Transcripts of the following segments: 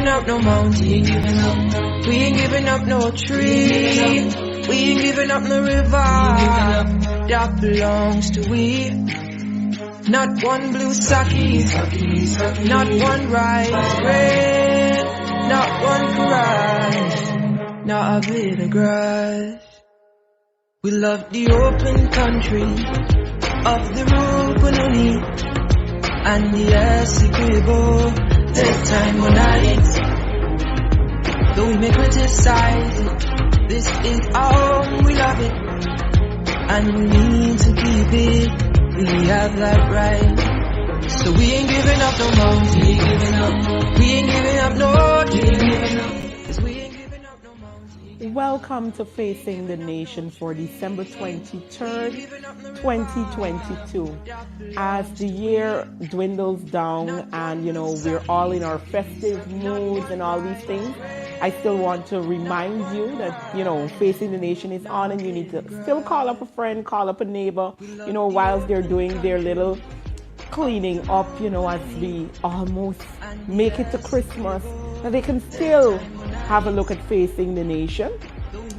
giving up no mountain. We ain't giving up no tree. We ain't giving up no river that belongs to we. Not one blue sake, not one rice bread, not one cry, not a blade of grass. We love the open country of the Rupununi and the Essequibo, bedtime or night. Though we may criticize it, this is our home, we love it, and we need to keep it. We have that right. So we ain't giving up no mountain. We ain't giving up. We ain't giving up no dream. 'Cause we ain't giving up no mountain. Welcome to Facing the Nation for December 23rd, 2022. As the year dwindles down and, we're all in our festive moods and all these things, I still want to remind you that, Facing the Nation is on, and you need to still call up a friend, call up a neighbor, whilst they're doing their little cleaning up, as we almost make it to Christmas, that they can still have a look at Facing the Nation.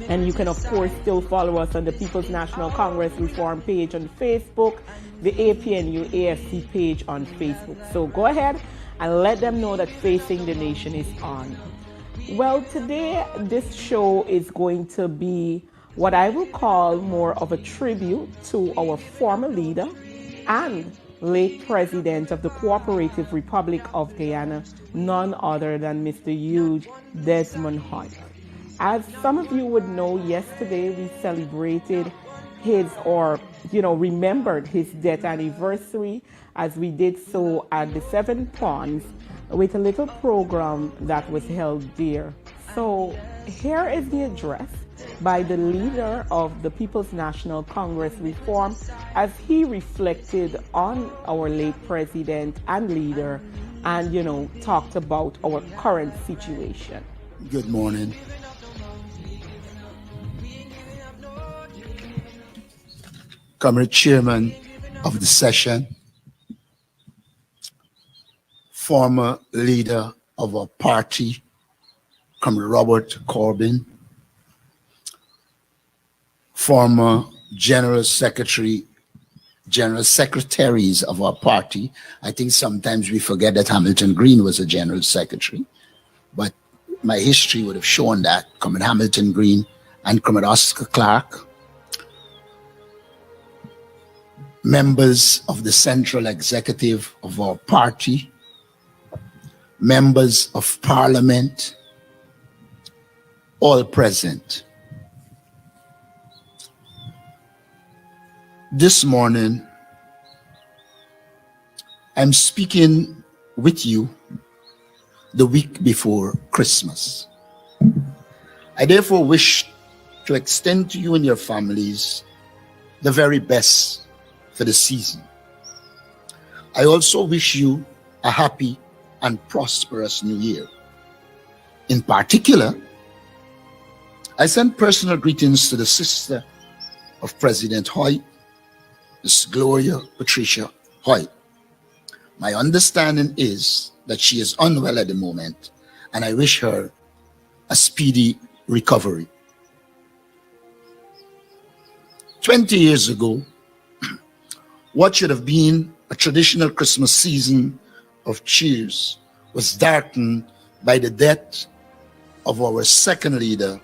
And you can, of course, still follow us on the People's National Congress Reform page on Facebook, the APNU AFC page on Facebook. So go ahead and let them know that Facing the Nation is on. Well, today, this show is going to be what I will call more of a tribute to our former leader and late president of the Cooperative Republic of Guyana, none other than Mr. Hugh Desmond Hoyt. As some of you would know, yesterday we celebrated remembered his death anniversary, as we did so at the Seven Ponds with a little program that was held there. So here is the address by the leader of the People's National Congress Reform as he reflected on our late president and leader and, talked about our current situation. Good morning. Comrade Chairman of the session, former leader of our party, Comrade Robert Corbin, former general secretaries of our party. I think sometimes we forget that Hamilton Green was a general secretary, but my history would have shown that. Comrade Hamilton Green and Comrade Oscar Clark, members of the central executive of our party, members of parliament, all present. This morning, I'm speaking with you the week before Christmas. I therefore wish to extend to you and your families the very best for the season. I also wish you a happy and prosperous new year. In particular, I send personal greetings to the sister of President Hoyt, Ms. Gloria Patricia Hoyt. My understanding is that she is unwell at the moment, and I wish her a speedy recovery. 20 years ago, what should have been a traditional Christmas season of cheers was darkened by the death of our second leader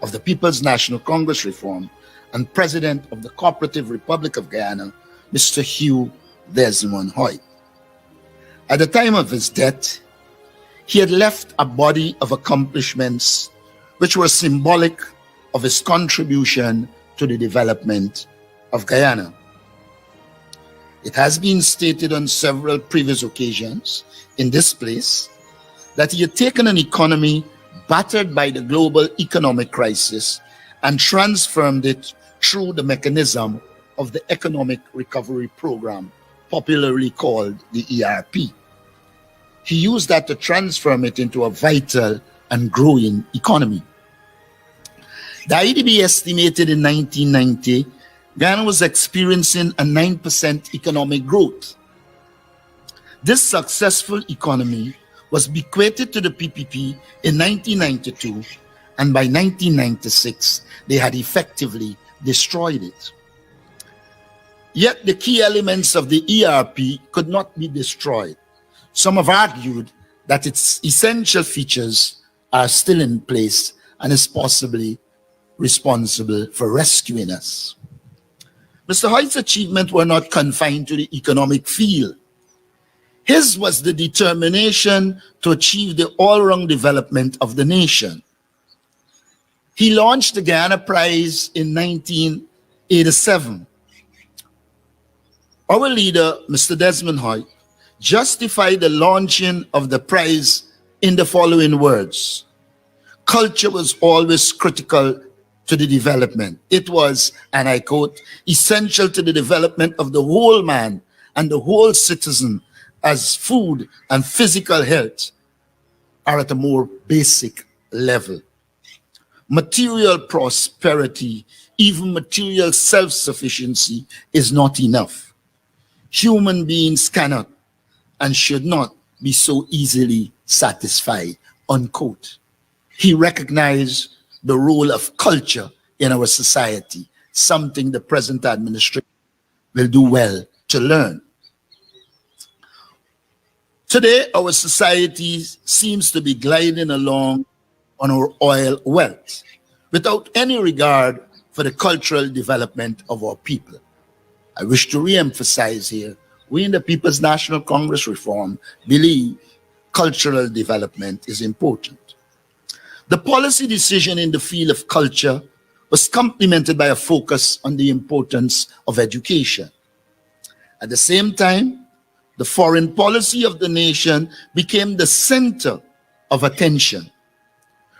of the People's National Congress Reform and president of the Cooperative Republic of Guyana, Mr. Hugh Desmond Hoyt. At the time of his death, he had left a body of accomplishments which were symbolic of his contribution to the development of Guyana. It has been stated on several previous occasions in this place that he had taken an economy battered by the global economic crisis and transformed it through the mechanism of the Economic Recovery Program, popularly called the ERP. He used that to transform it into a vital and growing economy. The IDB estimated in 1990 Guyana was experiencing a 9% economic growth. This successful economy was bequeathed to the PPP in 1992, and by 1996, they had effectively destroyed it. Yet the key elements of the ERP could not be destroyed. Some have argued that its essential features are still in place and is possibly responsible for rescuing us. Mr. Hoyt's achievements were not confined to the economic field. His was the determination to achieve the all-round development of the nation. He launched the Guyana Prize in 1987. Our leader, Mr. Desmond Hoyt, justified the launching of the prize in the following words: culture was always critical to the development. It was, and I quote, essential to the development of the whole man and the whole citizen, as food and physical health are at a more basic level. Material prosperity, even material self-sufficiency, is not enough. Human beings cannot and should not be so easily satisfied, unquote. He recognized the role of culture in our society, something the present administration will do well to learn. Today, our society seems to be gliding along on our oil wealth without any regard for the cultural development of our people. I wish to re-emphasize here, we in the People's National Congress Reform believe cultural development is important. The policy decision in the field of culture was complemented by a focus on the importance of education. At the same time, the foreign policy of the nation became the center of attention.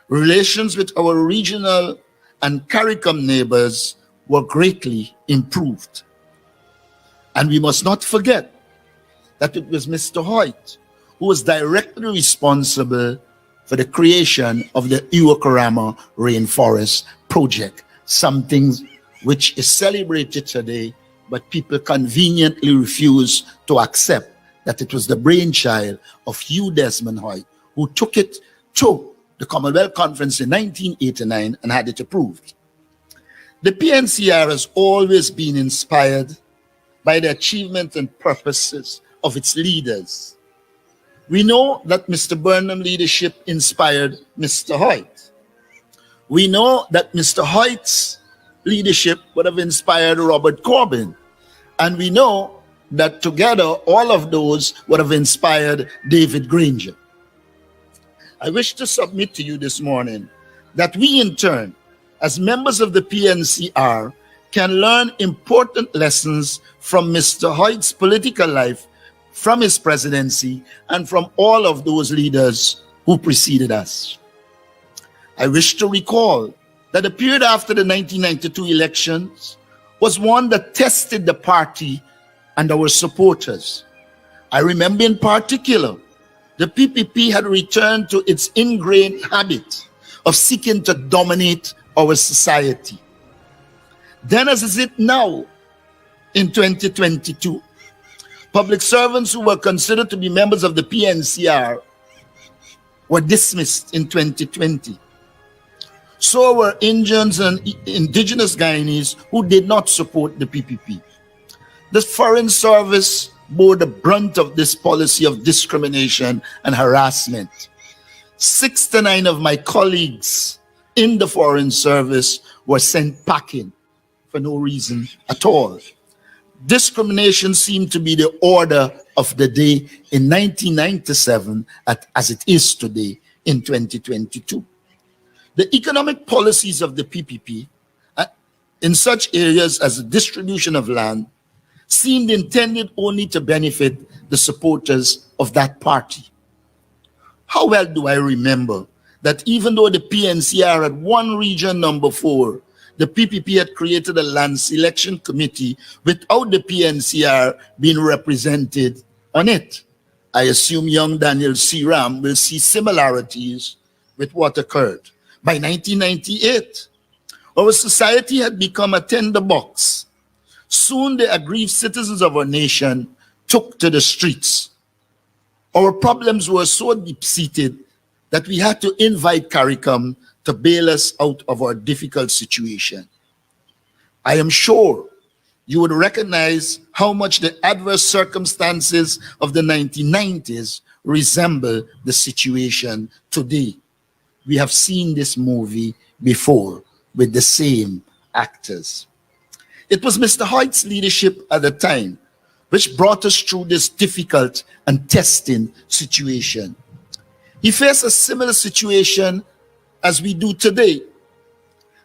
Relations with our regional and CARICOM neighbors were greatly improved. And we must not forget that it was Mr. Hoyt who was directly responsible for the creation of the Iwakarama Rainforest Project, something which is celebrated today, but people conveniently refuse to accept that it was the brainchild of Hugh Desmond Hoyt who took it to the Commonwealth Conference in 1989 and had it approved. The PNCR has always been inspired by the achievements and purposes of its leaders. We know that Mr. Burnham's leadership inspired Mr. Hoyt. We know that Mr. Hoyt's leadership would have inspired Robert Corbyn. And we know that together, all of those would have inspired David Granger. I wish to submit to you this morning that we, in turn, as members of the PNCR, can learn important lessons from Mr. Hoyt's political life, from his presidency, and from all of those leaders who preceded us. I wish to recall that the period after the 1992 elections was one that tested the party and our supporters. I remember in particular, the PPP had returned to its ingrained habit of seeking to dominate our society. Then, as is it now in 2022, public servants who were considered to be members of the PNCR were dismissed in 2020. So were Indians and indigenous Guyanese who did not support the PPP. The Foreign Service bore the brunt of this policy of discrimination and harassment. 6 to 9 of my colleagues in the Foreign Service were sent packing for no reason at all. Discrimination seemed to be the order of the day in 1997 as it is today in 2022. The economic policies of the PPP in such areas as the distribution of land seemed intended only to benefit the supporters of that party. How well do I remember that even though the PNCR had won region number 4, the PPP had created a land selection committee without the PNCR being represented on it. I assume young Daniel C. Ram will see similarities with what occurred. By 1998, our society had become a tinderbox. Soon the aggrieved citizens of our nation took to the streets. Our problems were so deep-seated that we had to invite CARICOM to bail us out of our difficult situation. I am sure you would recognize how much the adverse circumstances of the 1990s resemble the situation today. We have seen this movie before with the same actors. It was Mr. Hoyt's leadership at the time which brought us through this difficult and testing situation. He faced a similar situation as we do today.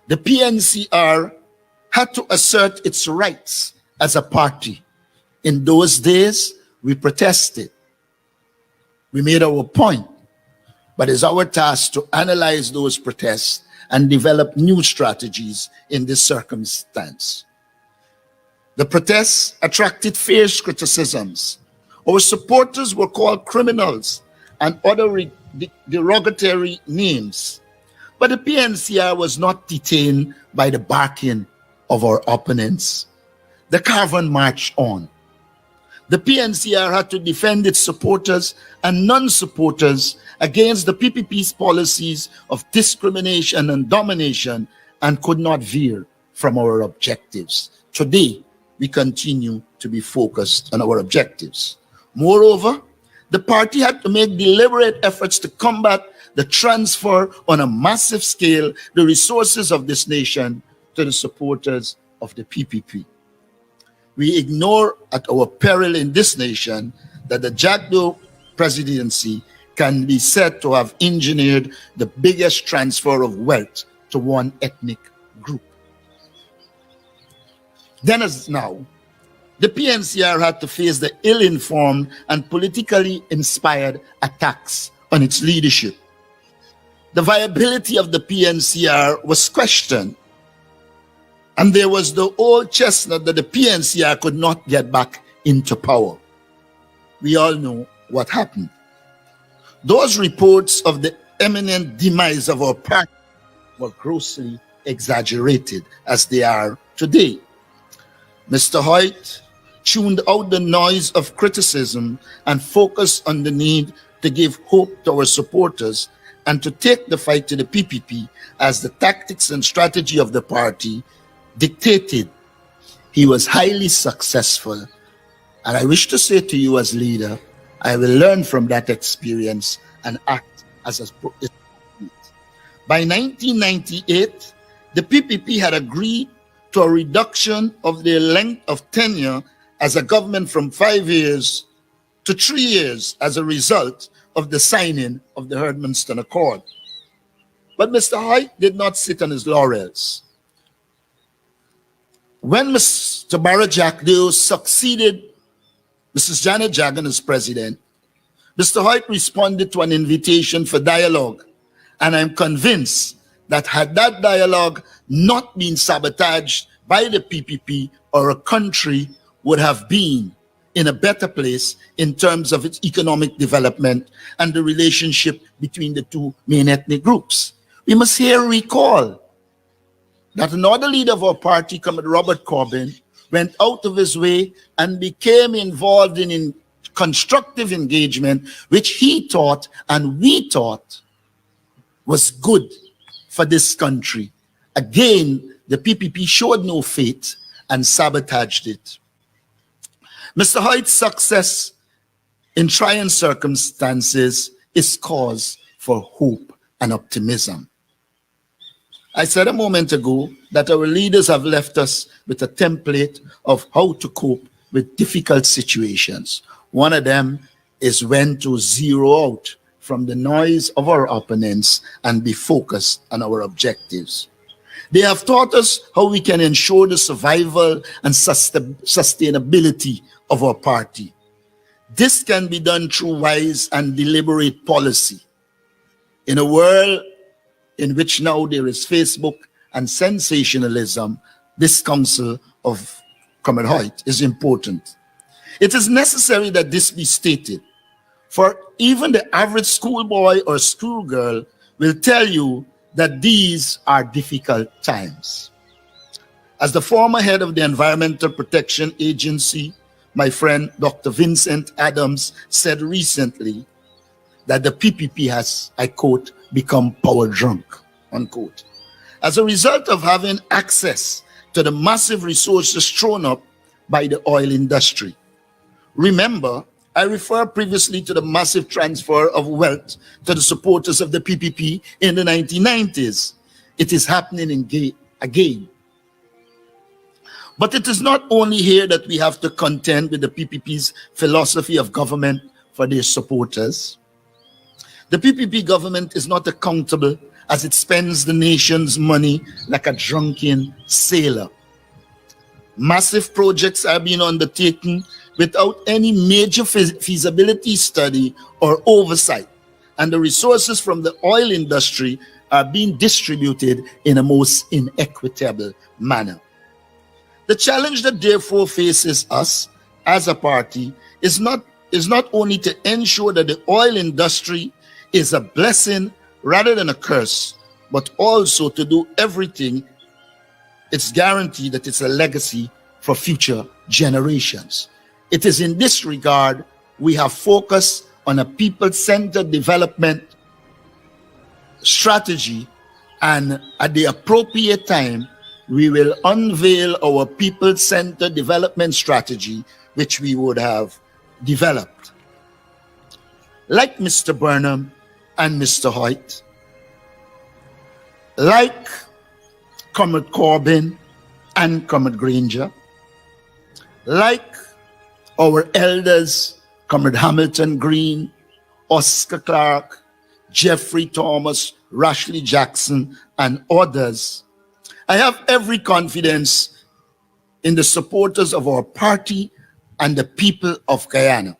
The PNCR had to assert its rights as a party. In those days, we protested. We made our point, but it's our task to analyze those protests and develop new strategies in this circumstance. The protests attracted fierce criticisms. Our supporters were called criminals and other derogatory names. But the PNCR was not detained by the barking of our opponents. The caravan marched on. The PNCR had to defend its supporters and non-supporters against the PPP's policies of discrimination and domination and could not veer from our objectives. Today, we continue to be focused on our objectives. Moreover, the party had to make deliberate efforts to combat the transfer on a massive scale the resources of this nation to the supporters of the PPP. We ignore at our peril in this nation that the Jack Doe presidency can be said to have engineered the biggest transfer of wealth to one ethnic group. Then as now, the PNCR had to face the ill-informed and politically inspired attacks on its leadership. The viability of the PNCR was questioned, and there was the old chestnut that the PNCR could not get back into power. We all know what happened. Those reports of the imminent demise of our party were grossly exaggerated, as they are today. Mr. Hoyt tuned out the noise of criticism and focused on the need to give hope to our supporters and to take the fight to the PPP as the tactics and strategy of the party dictated. He was highly successful. And I wish to say to you as leader, I will learn from that experience and act as a By 1998, the PPP had agreed to a reduction of their length of tenure as a government from 5 years to 3 years as a result of the signing of the Herdmanston Accord. But Mr. Hoyt did not sit on his laurels. When Mr. Barra Jack Doe succeeded Mrs. Janet Jagan as president, Mr. Hoyt responded to an invitation for dialogue, and I'm convinced that had that dialogue not been sabotaged by the PPP, our country would have been in a better place in terms of its economic development and the relationship between the two main ethnic groups. We must here recall that another leader of our party, Comrade Robert Corbyn, went out of his way and became involved in constructive engagement, which he thought and we thought was good for this country. Again, the PPP showed no faith and sabotaged it. Mr. Hoyt's success in trying circumstances is cause for hope and optimism. I said a moment ago that our leaders have left us with a template of how to cope with difficult situations. One of them is when to zero out from the noise of our opponents and be focused on our objectives. They have taught us how we can ensure the survival and sustainability of our party. This can be done through wise and deliberate policy. In a world in which now there is Facebook and sensationalism, this counsel of Comrade Hoyt is important. It is necessary that this be stated, for even the average schoolboy or schoolgirl will tell you that these are difficult times. As the former head of the Environmental Protection Agency, my friend Dr. Vincent Adams said recently that the PPP has, I quote, become power drunk, unquote, as a result of having access to the massive resources thrown up by the oil industry. Remember, I referred previously to the massive transfer of wealth to the supporters of the PPP in the 1990s. It is happening again. But it is not only here that we have to contend with the PPP's philosophy of government for their supporters. The PPP government is not accountable as it spends the nation's money like a drunken sailor. Massive projects are being undertaken without any major feasibility study or oversight, and the resources from the oil industry are being distributed in a most inequitable manner. The challenge that therefore faces us as a party is not only to ensure that the oil industry is a blessing rather than a curse, but also to do everything it's guaranteed that it's a legacy for future generations. It is in this regard we have focused on a people-centered development strategy, and at the appropriate time, we will unveil our people-centered development strategy, which we would have developed. Like Mr. Burnham and Mr. Hoyt, like Comrade Corbyn and Comrade Granger, like our elders, Comrade Hamilton Green, Oscar Clark, Jeffrey Thomas, Rashley Jackson, and others, I have every confidence in the supporters of our party and the people of Guyana,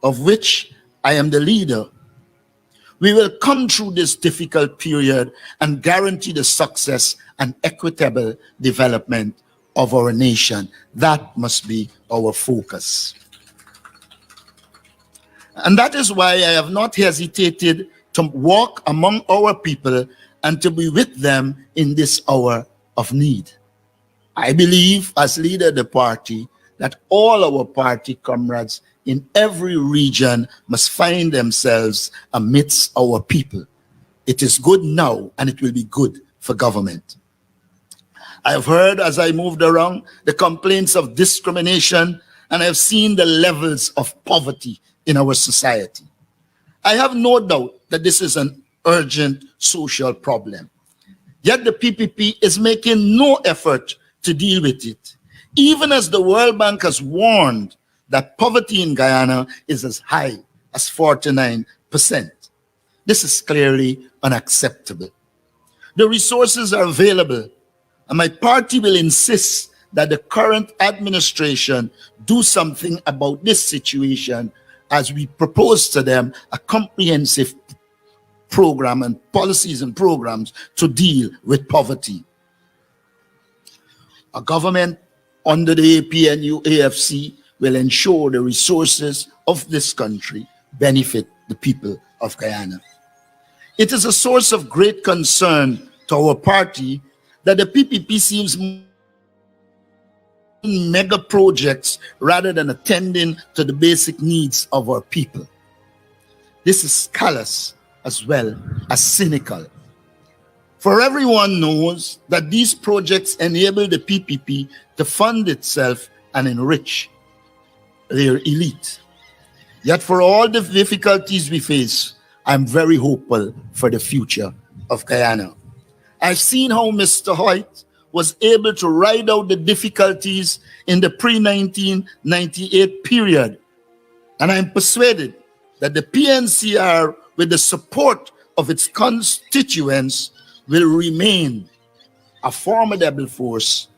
of which I am the leader. We will come through this difficult period and guarantee the success and equitable development of our nation. That must be our focus. And that is why I have not hesitated to walk among our people and to be with them in this hour of need. I believe, as leader of the party, that all our party comrades in every region must find themselves amidst our people. It is good now, and it will be good for government. I have heard, as I moved around, the complaints of discrimination, and I have seen the levels of poverty in our society. I have no doubt that this is an urgent social problem. Yet the PPP is making no effort to deal with it, even as the World Bank has warned that poverty in Guyana is as high as 49%. This is clearly unacceptable. The resources are available, and my party will insist that the current administration do something about this situation as we propose to them a comprehensive program and policies and programs to deal with poverty. A government under the APNU AFC will ensure the resources of this country benefit the people of Guyana. It is a source of great concern to our party that the PPP seems mega projects rather than attending to the basic needs of our people. This is callous as well as cynical. For everyone knows that these projects enable the PPP to fund itself and enrich their elite. Yet for all the difficulties we face, I'm very hopeful for the future of Guyana. I've seen how Mr. Hoyt was able to ride out the difficulties in the pre-1998 period. And I'm persuaded that the PNCR, with the support of its constituents, will remain a formidable force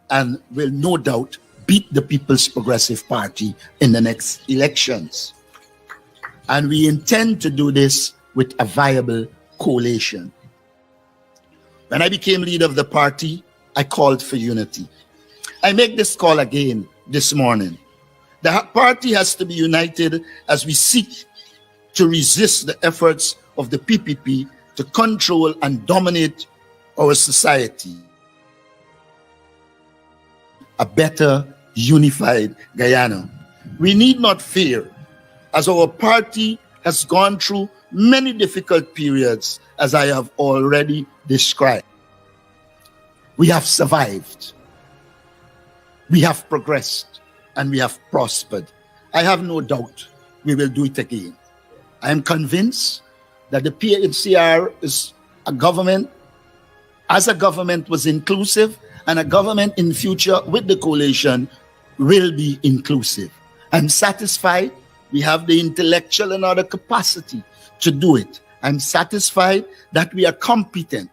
and will no doubt beat the People's Progressive Party in the next elections. And we intend to do this with a viable coalition. When I became leader of the party, I called for unity. I make this call again this morning. The party has to be united as we seek to resist the efforts of the PPP to control and dominate our society. A better unified Guyana. We need not fear, as our party has gone through many difficult periods, as I have already described. We have survived, we have progressed, and we have prospered. I have no doubt we will do it again. I am convinced that the PNCR is a government, as a government was inclusive, and a government in future with the coalition will be inclusive. I'm satisfied we have the intellectual and other capacity to do it. I'm satisfied that we are competent.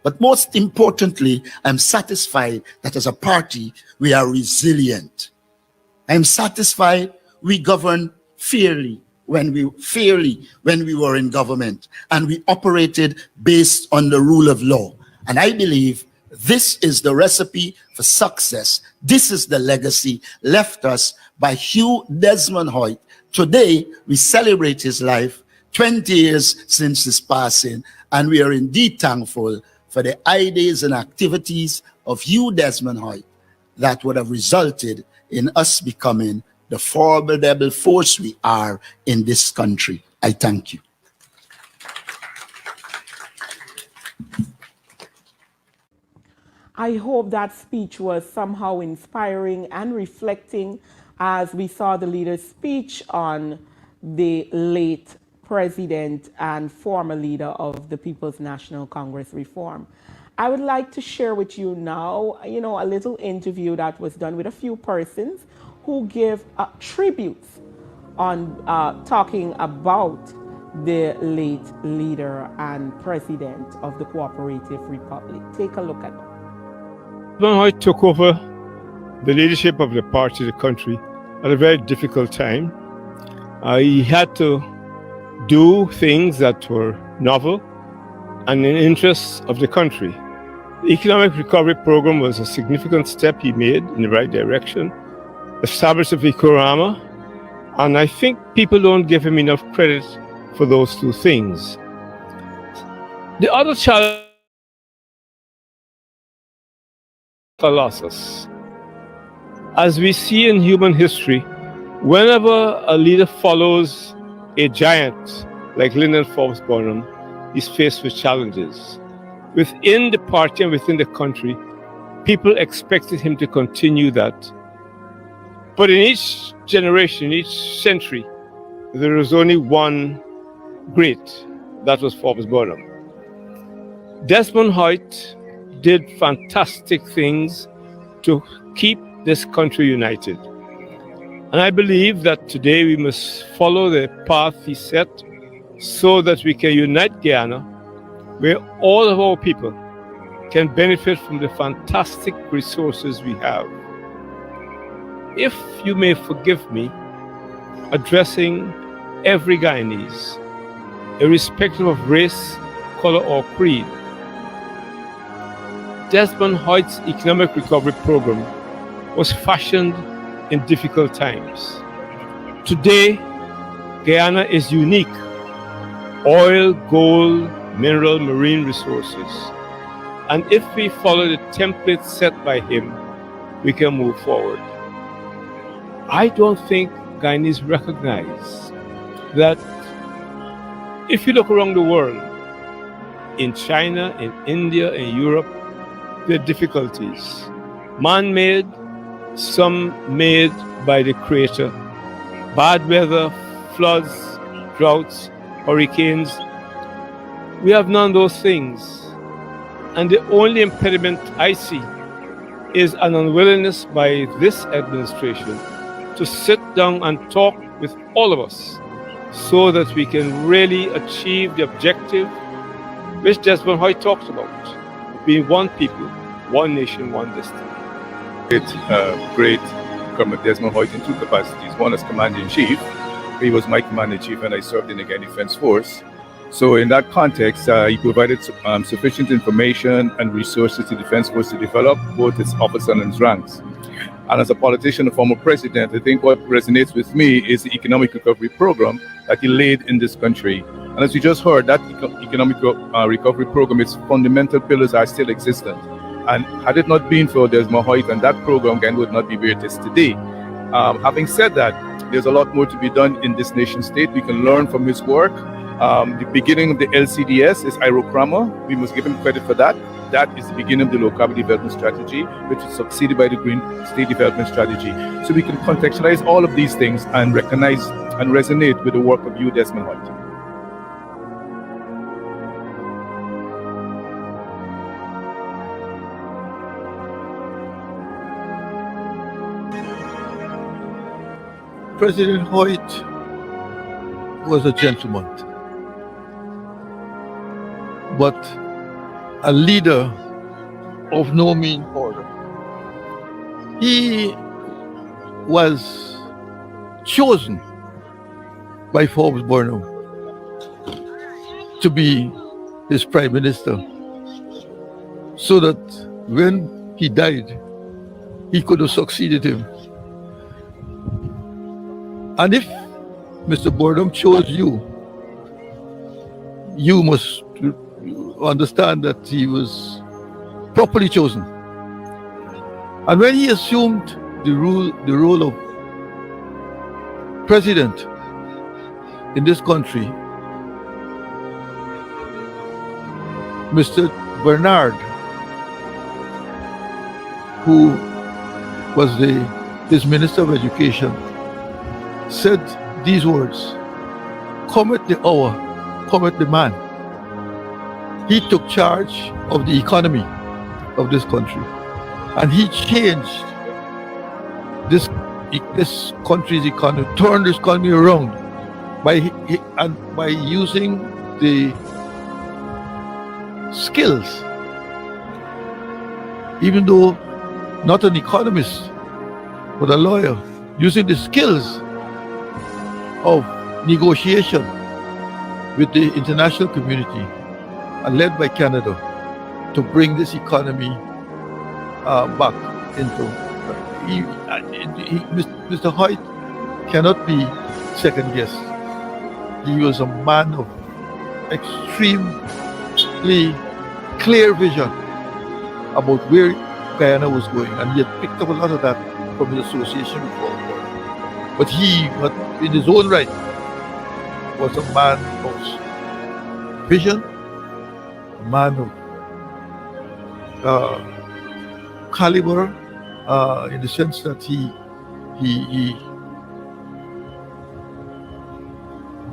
But most importantly, I'm satisfied that as a party, we are resilient. I'm satisfied we govern fairly when we were in government, and we operated based on the rule of law. And I believe this is the recipe for success. This is the legacy left us by Hugh Desmond Hoyt. Today, we celebrate his life, 20 years since his passing, and we are indeed thankful for the ideas and activities of Hugh Desmond Hoyt that would have resulted in us becoming the formidable force we are in this country. I thank you. I hope that speech was somehow inspiring and reflecting, as we saw the leader's speech on the late president and former leader of the People's National Congress Reform. I would like to share with you now, a little interview that was done with a few persons who give tributes on talking about the late leader and president of the Cooperative Republic. Take a look at it. Desmond Hoyt took over the leadership of the party, the country, at a very difficult time. He had to do things that were novel and in the interests of the country. The Economic Recovery Program was a significant step he made in the right direction, established the Vikorama, and I think people don't give him enough credit for those two things. The other challenge, Colossus. As we see in human history, whenever a leader follows a giant like Lyndon Forbes Barnum, he's faced with challenges. Within the party and within the country, people expected him to continue that. But in each generation, each century, there was only one great, that was Forbes Barnum. Desmond Hoyt did fantastic things to keep this country united. And I believe that today we must follow the path he set so that we can unite Guyana, where all of our people can benefit from the fantastic resources we have. If you may forgive me, addressing every Guyanese, irrespective of race, color, or creed, Desmond Hoyt's Economic Recovery Program was fashioned in difficult times. Today, Guyana is unique. Oil, gold, mineral, marine resources. And if we follow the template set by him, we can move forward. I don't think Guyanese recognize that if you look around the world, in China, in India, in Europe, there are difficulties. Man-made, some made by the Creator. Bad weather, floods, droughts, hurricanes. We have none of those things. And the only impediment I see is an unwillingness by this administration to sit down and talk with all of us so that we can really achieve the objective which Desmond Hoyt talked about, being one people, one nation, one destiny. Great Colonel Desmond Hoyt in two capacities. One as Commander-in-Chief. He was my Commander-in-Chief and I served in the Guyana Defense Force. So in that context, he provided sufficient information and resources to the Defense Force to develop both its officers and its ranks. And as a politician, a former president, I think what resonates with me is the Economic Recovery Program that he laid in this country. And as we just heard, that Economic Recovery Program, its fundamental pillars are still existent. And had it not been for Desmond Hoyt and that program, Guyana would not be where it is today. Having said that, there's a lot more to be done in this nation state. We can learn from his work. The beginning of the LCDS is Iro Crammer. We must give him credit for that. That is the beginning of the low carbon development strategy, which is succeeded by the Green State Development Strategy. So we can contextualize all of these things and recognize and resonate with the work of you, Desmond Hoyt. President Hoyt was a gentleman, but a leader of no mean order. He was chosen by Forbes Burnham to be his prime minister, so that when he died, he could have succeeded him. And if Mr. Burnham chose you, you must understand that he was properly chosen. And when he assumed the role of president in this country, Mr. Bernard, who was his Minister of Education, said these words: "Cometh the hour, cometh the man." He took charge of the economy of this country, and he changed this country's economy, turned this economy around by using the skills, even though not an economist but a lawyer, using the skills of negotiation with the international community and led by Canada to bring this economy back into. Mr. Hoyt cannot be second guessed. He was a man of extremely clear vision about where Guyana was going, and he had picked up a lot of that from his association with Forbes Burnham. But he, in his own right, was a man of vision, a man of caliber, in the sense that he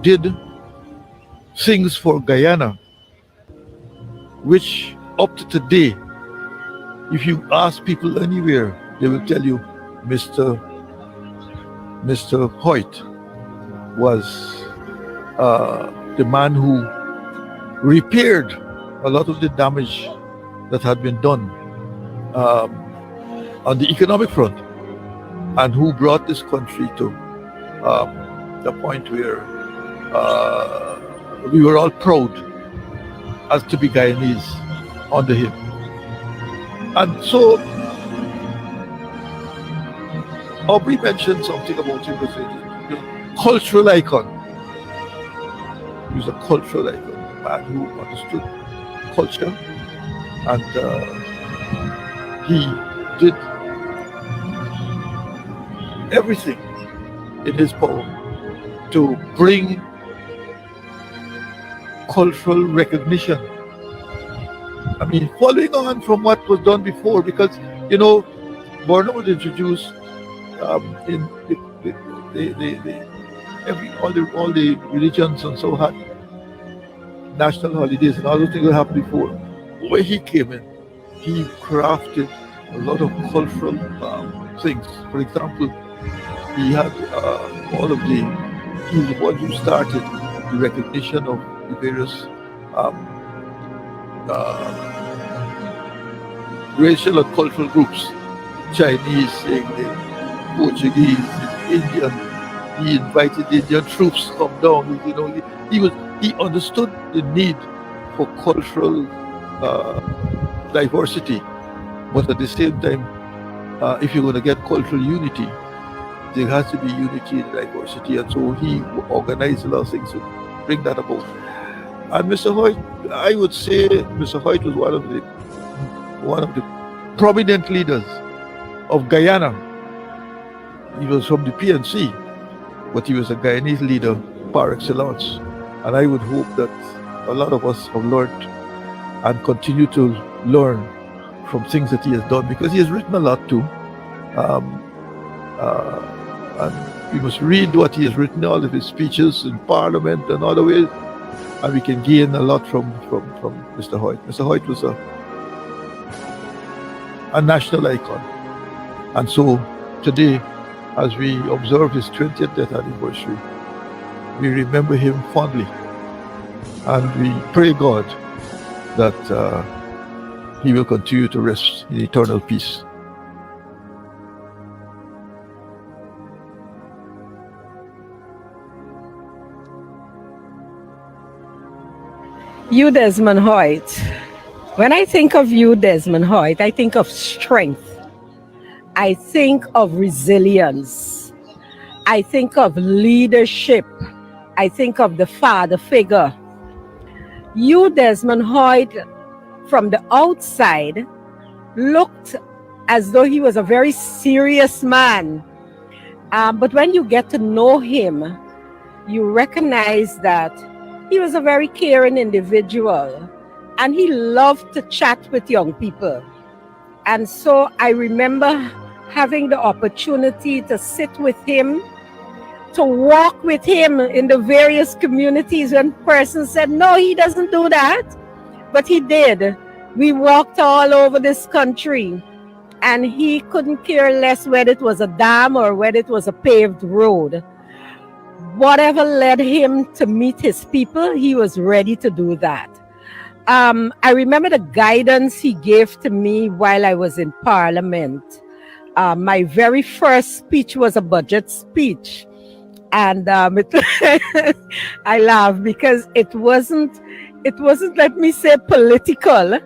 did things for Guyana, which up to today, if you ask people anywhere, they will tell you Mr. Hoyt was the man who repaired a lot of the damage that had been done on the economic front, and who brought this country to the point where we were all proud as to be Guyanese under him. And so Aubrey mentioned something about him as a cultural icon. He was a cultural icon, a man who understood culture, and he did everything in his power to bring cultural recognition. I mean, following on from what was done before, because, you know, Burnham was introduced in all the religions and so had national holidays and all those things that happened before. When he came in, he crafted a lot of cultural things. For example, he had he was the one who started the recognition of the various racial and cultural groups: Chinese, English, Portuguese, Indian. He invited the Indian troops to come down. You know, he understood the need for cultural diversity, but at the same time, if you're going to get cultural unity, there has to be unity in diversity, and so he organized a lot of things to bring that about. And Mr. Hoyt, I would say Mr. Hoyt was one of the prominent leaders of Guyana. He was from the PNC, but he was a Guyanese leader par excellence. And I would hope that a lot of us have learned and continue to learn from things that he has done, because he has written a lot too. And we must read what he has written, all of his speeches in Parliament and other ways, and we can gain a lot from Mr. Hoyt. Mr. Hoyt was a national icon. And so today, as we observe his 20th death anniversary, we remember him fondly. And we pray God that he will continue to rest in eternal peace. You, Desmond Hoyt. When I think of you, Desmond Hoyt, I think of strength. I think of resilience. I think of leadership. I think of the father figure. You, Desmond Hoyt, from the outside, looked as though he was a very serious man. But when you get to know him, you recognize that he was a very caring individual, and he loved to chat with young people. And so I remember having the opportunity to sit with him, to walk with him in the various communities when persons said, no, he doesn't do that. But he did. We walked all over this country, and he couldn't care less whether it was a dam or whether it was a paved road. Whatever led him to meet his people, he was ready to do that. I remember the guidance he gave to me while I was in Parliament. My very first speech was a budget speech. And I laugh because it wasn't, let me say, political.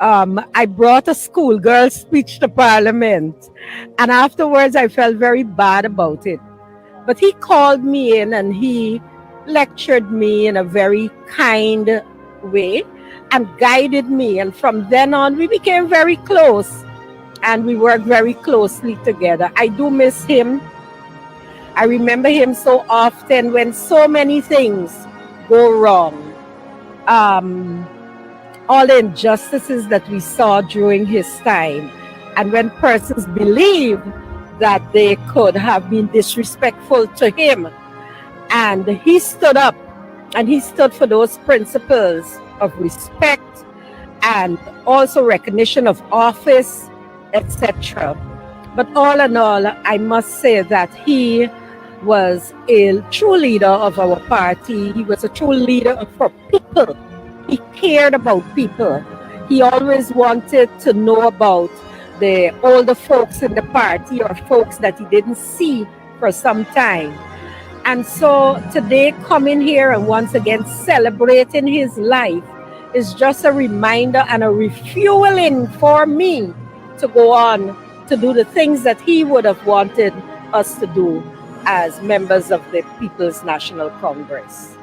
I brought a schoolgirl speech to Parliament, and afterwards I felt very bad about it. But he called me in and he lectured me in a very kind way and guided me. And from then on, we became very close and we worked very closely together. I do miss him. I remember him so often when so many things go wrong. All the injustices that we saw during his time, and when persons believed that they could have been disrespectful to him, and he stood up and he stood for those principles of respect and also recognition of office, etc. But all in all, I must say that he was a true leader of our party. He was a true leader for people. He cared about people. He always wanted to know about the older folks in the party or folks that he didn't see for some time. And so today coming here and once again celebrating his life is just a reminder and a refueling for me to go on to do the things that he would have wanted us to do as members of the People's National Congress.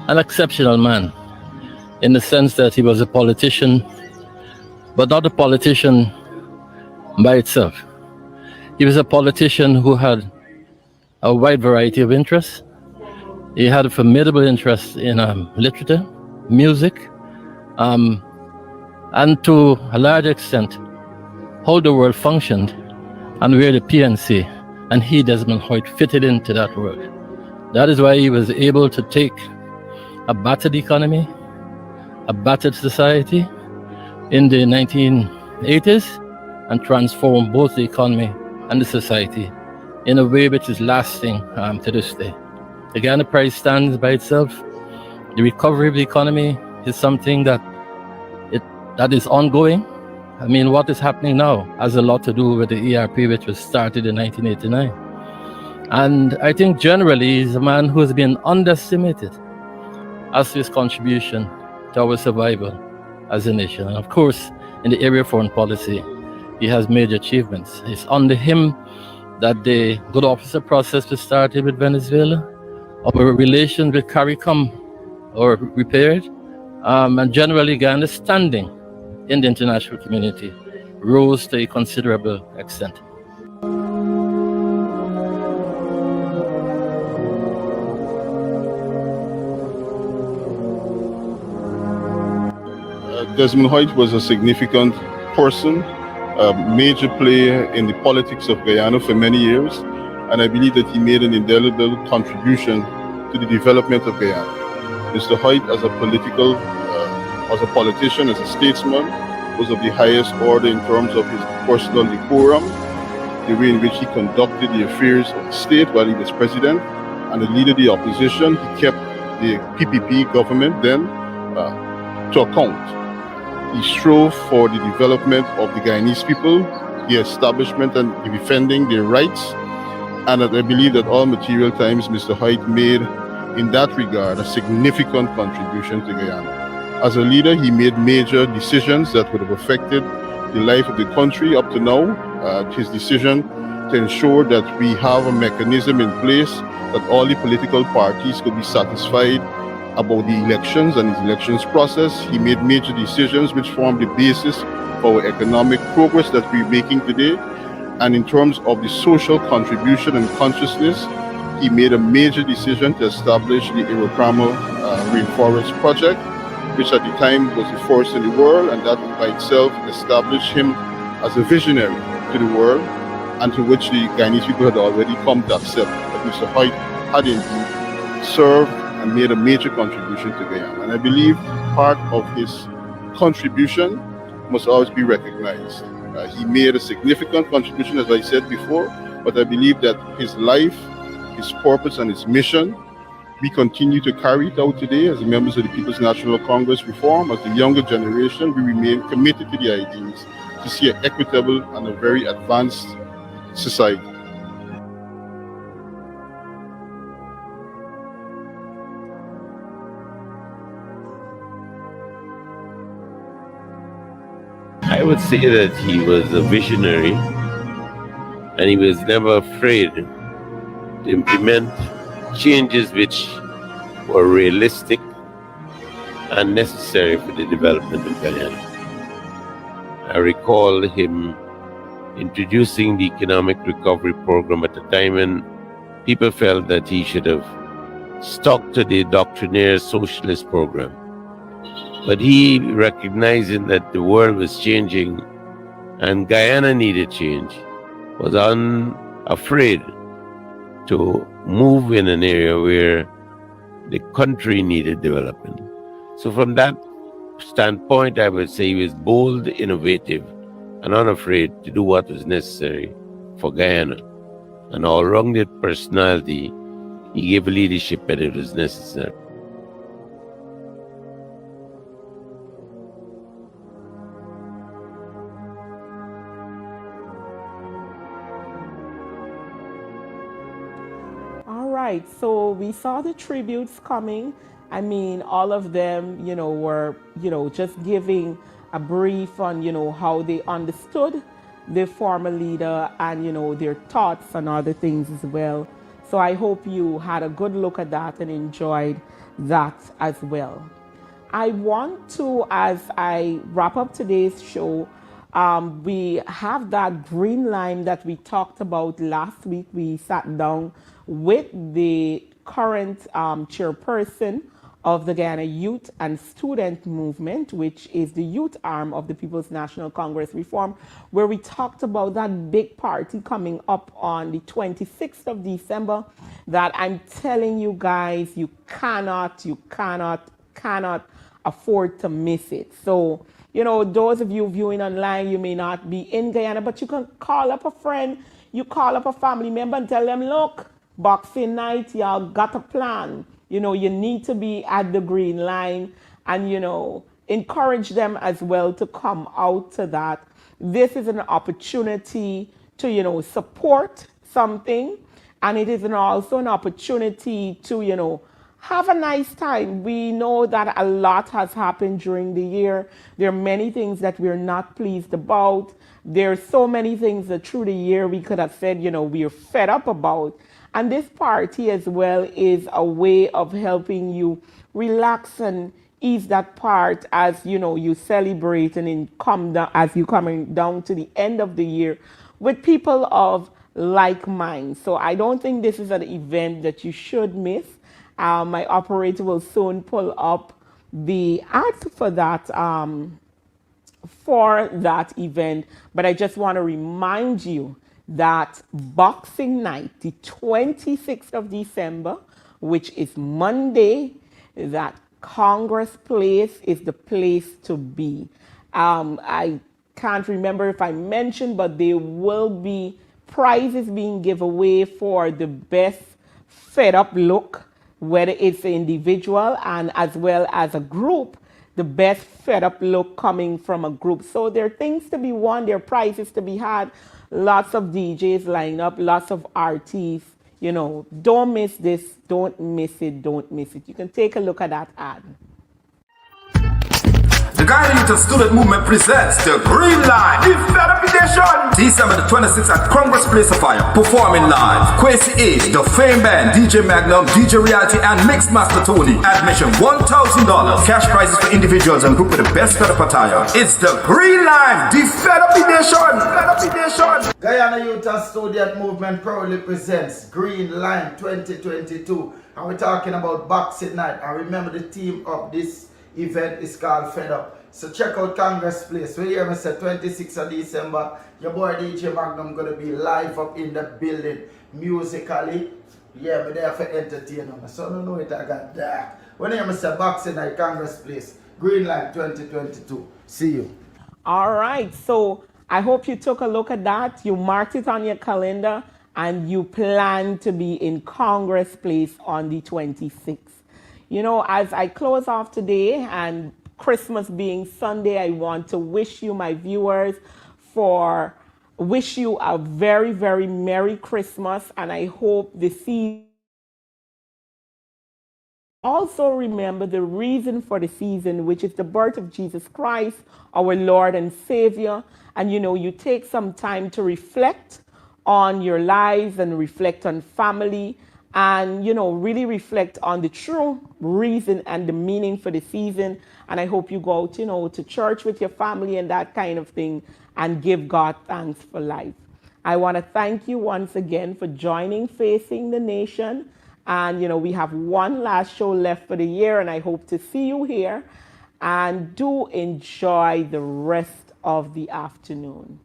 An exceptional man in the sense that he was a politician, but not a politician by itself. He was a politician who had a wide variety of interests. He had a formidable interest in literature, music, and to a large extent, how the world functioned and where the PNC and he, Desmond Hoyt, fitted into that world. That is why he was able to take a battered economy, a battered society in the 1980s and transform both the economy and the society in a way which is lasting to this day. The Guyana Prize stands by itself. The recovery of the economy is something that is ongoing. I mean, what is happening now has a lot to do with the ERP, which was started in 1989. And I think generally he's a man who has been underestimated as to his contribution to our survival as a nation. And of course, in the area of foreign policy, he has major achievements. It's under him that the good officer process was started with Venezuela, our relations with CARICOM or repaired, and generally Guyana's standing in the international community rose to a considerable extent. Desmond Hoyt was a significant person, a major player in the politics of Guyana for many years, and I believe that he made an indelible contribution to the development of Guyana. Mr. Hoyt, as a politician, as a statesman, was of the highest order in terms of his personal decorum, the way in which he conducted the affairs of the state while he was president, and the leader of the opposition. He kept the PPP government then to account. He strove for the development of the Guyanese people, the establishment and the defending their rights, and I believe that all material times Mr. Hoyt made in that regard a significant contribution to Guyana. As a leader, he made major decisions that would have affected the life of the country up to now. His decision to ensure that we have a mechanism in place that all the political parties could be satisfied about the elections and his elections process. He made major decisions which form the basis for our economic progress that we're making today. And in terms of the social contribution and consciousness, he made a major decision to establish the Irokamo Rainforest Project, which at the time was the first in the world, and that by itself established him as a visionary to the world, and to which the Guyanese people had already come to accept that Mr. Hoyt had indeed served and made a major contribution to Guyana. And I believe part of his contribution must always be recognized. He made a significant contribution, as I said before, but I believe that his life, his purpose, and his mission, we continue to carry it out today as members of the People's National Congress Reform. As the younger generation, we remain committed to the ideals to see an equitable and a very advanced society. I would say that he was a visionary, and he was never afraid to implement changes which were realistic and necessary for the development of Guyana. I recall him introducing the economic recovery program at a time when people felt that he should have stuck to the doctrinaire socialist program. But he, recognizing that the world was changing and Guyana needed change, was unafraid to move in an area where the country needed development. So from that standpoint, I would say he was bold, innovative, and unafraid to do what was necessary for Guyana. An all-rounded personality, he gave leadership when it was necessary. Right, so we saw the tributes coming. I mean, all of them, were, just giving a brief on, how they understood the former leader and, their thoughts and other things as well. So I hope you had a good look at that and enjoyed that as well. I want to, as I wrap up today's show, we have that green line that we talked about last week. We sat down with the current chairperson of the Guyana Youth and Student Movement, which is the youth arm of the People's National Congress Reform, where we talked about that big party coming up on the 26th of December that I'm telling you guys, you cannot afford to miss it. So, those of you viewing online, you may not be in Guyana, but you can call up a friend, you call up a family member and tell them, look, Boxing night, y'all got a plan. You need to be at the green line and, encourage them as well to come out to that. This is an opportunity to, support something. And it is also an opportunity to, have a nice time. We know that a lot has happened during the year. There are many things that we're not pleased about. There are so many things that through the year we could have said, we're fed up about. And this party as well is a way of helping you relax and ease that part as, you celebrate and come down, as you coming down to the end of the year with people of like mind. So I don't think this is an event that you should miss. My operator will soon pull up the ads for that event. But I just want to remind you that Boxing Night, the 26th of December, which is Monday, that Congress Place is the place to be. I can't remember if I mentioned, but there will be prizes being given away for the best fed up look, whether it's an individual and as well as a group, the best fed up look coming from a group. So there are things to be won, there are prizes to be had, lots of DJs line up, lots of artists. Don't miss this, don't miss it, don't miss it. You can take a look at that ad. The Guyana Youth Student Movement presents the Green Line Edition. December the 26th at Congress Place of Fire. Performing live, Quasi A, the Fame Band, DJ Magnum, DJ Reality, and Mixmaster Tony. Admission $1,000. Cash prizes for individuals and group with the best fed up attire. It's the Green Line Edition. Guyana Youth Student Movement proudly presents Green Line 2022. And we're talking about Boxing Night. And remember, the theme of this event is called Fed Up. So check out Congress Place. We hear me say 26th of December. Your boy DJ Magnum gonna be live up in the building musically. Yeah, me there for entertainment. So no know it I got that. When you hear me say Boxing Night, Congress Place, Green Line 2022. See you. All right. So I hope you took a look at that. You marked it on your calendar and you plan to be in Congress Place on the 26th. As I close off today and Christmas being Sunday, I want to wish you, my viewers, wish you a very, very Merry Christmas, and I hope the season. Also remember the reason for the season, which is the birth of Jesus Christ, our Lord and Savior. And you take some time to reflect on your lives and reflect on family and, really reflect on the true reason and the meaning for the season. And I hope you go out, to church with your family and that kind of thing and give God thanks for life. I want to thank you once again for joining Facing the Nation. And, we have one last show left for the year, and I hope to see you here. And do enjoy the rest of the afternoon.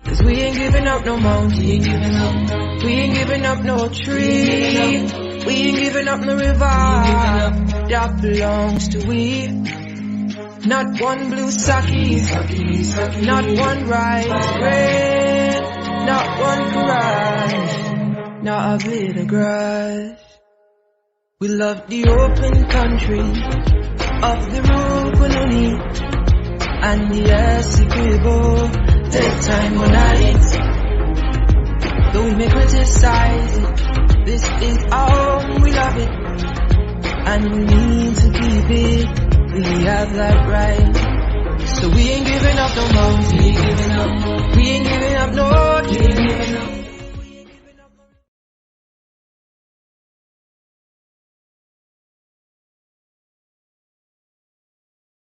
'Cause we ain't giving up no mountain, we ain't giving up no tree, we ain't giving up no river that belongs to we. Not one blue sake, not one rice bread, not one garage, not a bit of grass. We love the open country of the Rupununi and the Essequibo. Take time on night, though we may criticize it. This is our home, we love it, and we need to keep it. We have that right, so we ain't giving up no mountain. We ain't giving